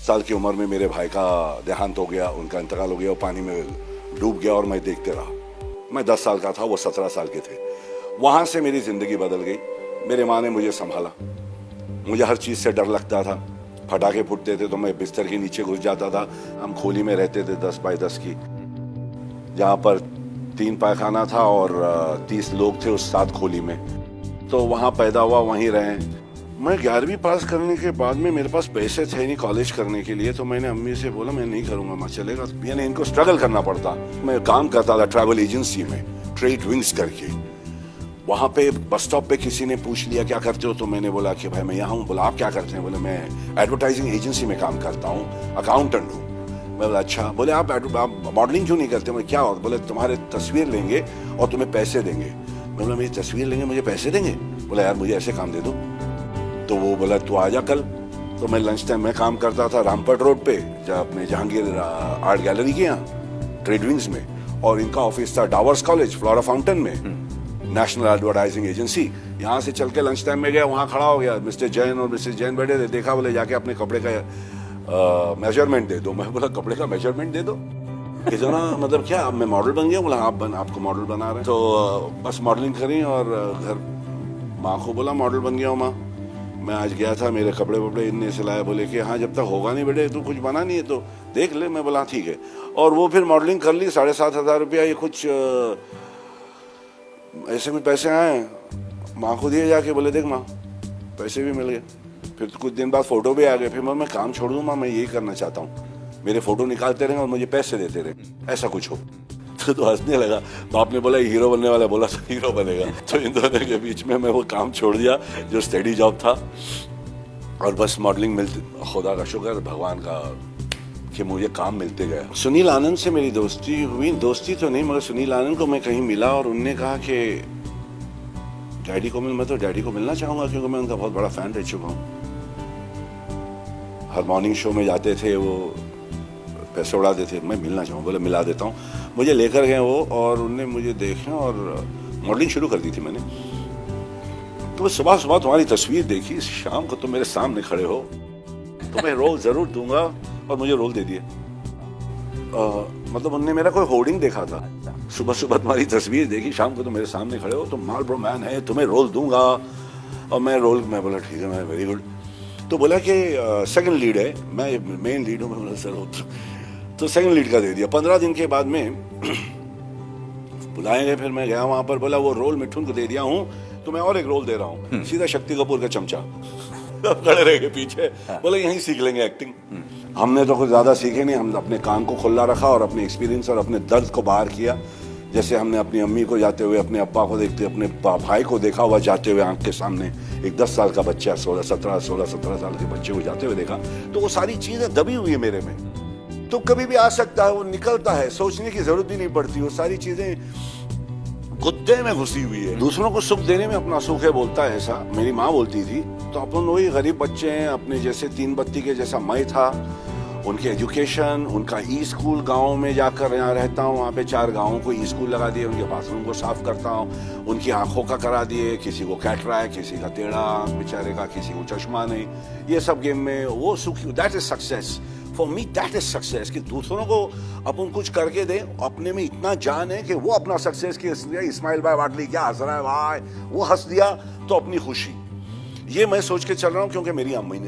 साल की उम्र में मेरे भाई का देहांत हो गया, उनका इंतकाल हो गया, वो पानी में डूब गया और मैं देखते रहा। मैं 10 साल का था, वो 17 साल के थे। वहाँ से मेरी ज़िंदगी बदल गई। मेरे माँ ने मुझे संभाला। मुझे हर चीज़ से डर लगता था। पटाखे फूटते थे तो मैं बिस्तर के नीचे घुस जाता था। हम खोली में रहते थे 10 बाई 10 की, जहाँ पर 3 पायखाना था और 30 लोग थे उस 7 खोली में। तो वहाँ पैदा हुआ, वहीं रहे। मैं 11वीं पास करने के बाद में मेरे पास पैसे थे नहीं कॉलेज करने के लिए, तो मैंने अम्मी से बोला मैं नहीं करूँगा, मैं चलेगा। यानी इनको स्ट्रगल करना पड़ता। मैं काम करता था ट्रैवल एजेंसी में, ट्रेड विंग्स करके। वहाँ पे बस स्टॉप पे किसी ने पूछ लिया क्या करते हो, तो मैंने बोला कि भाई मैं यहाँ हूँ। बोला आप क्या करते हैं? बोले मैं एडवर्टाइजिंग एजेंसी में काम करता हूँ, अकाउंटेंट हूँ। मैं बोला अच्छा। बोले आप मॉडलिंग क्यों नहीं करते? मैं क्या हो? बोले तुम्हारे तस्वीर लेंगे और तुम्हें पैसे देंगे। मैं बोला मेरी तस्वीर लेंगे, मुझे पैसे देंगे? बोला यार मुझे ऐसे काम दे दो। तो वो बोला तू आ जा कल। तो मैं लंच टाइम में काम करता था रामपट रोड पे, अपने जहांगीर आर्ट गैलरी के यहाँ ट्रेड विंग्स में, और इनका ऑफिस था डावर्स कॉलेज फ्लोरा फाउंटेन में, नेशनल एडवर्टाइजिंग एजेंसी। यहाँ से चल के लंच टाइम में गया, वहाँ खड़ा हो गया। मिस्टर जैन और मिसेस जैन बैठे थे। देखा, बोले जाके अपने कपड़े का मेजरमेंट दे दो। मैं बोला कपड़े का मेजरमेंट दे दो? कितना मतलब क्या? अब मैं मॉडल बन गया? बोला आपको मॉडल बना रहे हैं। तो बस मॉडलिंग करी और घर माँ को बोला मॉडल बन गया हूँ माँ। मैं आज गया था, मेरे कपड़े वपड़े इनने सिलाए। बोले कि हाँ जब तक होगा नहीं बेटे, तू कुछ बना नहीं है तो देख ले। मैं बोला ठीक है। और वो फिर मॉडलिंग कर ली। 7,500 रुपया ये कुछ ऐसे में पैसे आए, माँ को दिए जाके। बोले देख माँ पैसे भी मिल गए। फिर कुछ दिन बाद फोटो भी आ गए। फिर मैं काम छोड़ दूँ माँ, मैं यही करना चाहता हूँ, मेरे फोटो निकालते रहें और मुझे पैसे देते रहे, ऐसा कुछ हो। तो हंसने लगा। बाप ने बोला हीरो बनने वाला, बोला तो हीरो बनेगा। तो इन दोनों के बीच में मैं वो काम छोड़ दिया जो स्टडी जॉब था, और बस मॉडलिंग मिलती, खुदा का शुक्र भगवान का कि मुझे काम मिलते गया। सुनील आनंद से मेरी दोस्ती हुई, दोस्ती तो नहीं मगर सुनील आनंद को मैं कहीं मिला और उनने कहा कि डैडी को मैं तो डैडी को मिलना चाहूँगा, क्योंकि मैं उनका बहुत बड़ा फैन रह चुका हूँ। हर मॉर्निंग शो में जाते थे, वो पैसे उड़ाते थे। मैं मिलना चाहूँ, बोले मिला देता हूँ। मुझे लेकर गए वो, और उनने मुझे देखा और मॉडलिंग शुरू कर दी थी मैंने। तो सुबह सुबह तुम्हारी तस्वीर देखी, शाम को तुम मेरे सामने खड़े हो, तुम्हें रोल जरूर दूंगा, और मुझे रोल दे दिए। मतलब उनने मेरा कोई होर्डिंग देखा था, सुबह सुबह तुम्हारी तस्वीर देखी, शाम को तुम मेरे सामने खड़े हो, तुम मार्लबरो मैन है, तुम्हें रोल दूंगा। और मैं बोला ठीक है, मैं वेरी गुड। तो बोला कि सेकंड लीड है, मैं मेन लीड हूँ। मैं बोला सर तो सेकंड लीड का दे दिया। 15 दिन के बाद में बुलाए गए। फिर मैं गया वहां पर, बोला वो रोल मिठुन को दे दिया हूँ, तो मैं और एक रोल दे रहा हूँ। सीधा शक्ति कपूर का चमचा। खड़े रह गए पीछे। बोले यहीं सीख लेंगे एक्टिंग। हमने तो कुछ ज्यादा सीखे नहीं, हम अपने कान को खुला रखा और अपने एक्सपीरियंस और अपने दर्द को बाहर किया। जैसे हमने अपनी अम्मी को जाते हुए, अपने अब्बा को देखते, अपने भाई को देखा हुआ जाते हुए आंख के सामने, एक 10 साल का बच्चा 16-17 साल के बच्चे को जाते हुए देखा, तो वो सारी चीजें दबी हुई है मेरे में। तो कभी भी आ सकता है, वो निकलता है, सोचने की जरूरत भी नहीं पड़ती। वो सारी चीजें गुद्दे में घुसी हुई है। दूसरों को सुख देने में अपना सुख है, बोलता है ऐसा मेरी माँ बोलती थी। तो अपन वही गरीब बच्चे हैं, अपने जैसे 3 बत्ती के जैसा मैं था। उनके एजुकेशन, उनका ई स्कूल, गाँव में जाकर यहाँ रहता हूँ, वहाँ पे 4 गाँवों को ई स्कूल लगा दिए, उनके बाथरूम को साफ करता हूँ, उनकी आंखों का करा दिए, किसी को कैटरैक्ट, किसी का टेढ़ा आंख बेचारे का, किसी को चश्मा नहीं। ये सब गेम में वो सुख, that is success for me, that is success. कि दूसरों को अपन कुछ करके दें, अपने में इतना जान है कि वो अपना सक्सेस की इस्माइल भाई वाटली क्या हंस रहा है भाई, वो हंस दिया तो अपनी खुशी। ये मैं सोच के चल रहा हूँ, क्योंकि मेरी अम्मी ने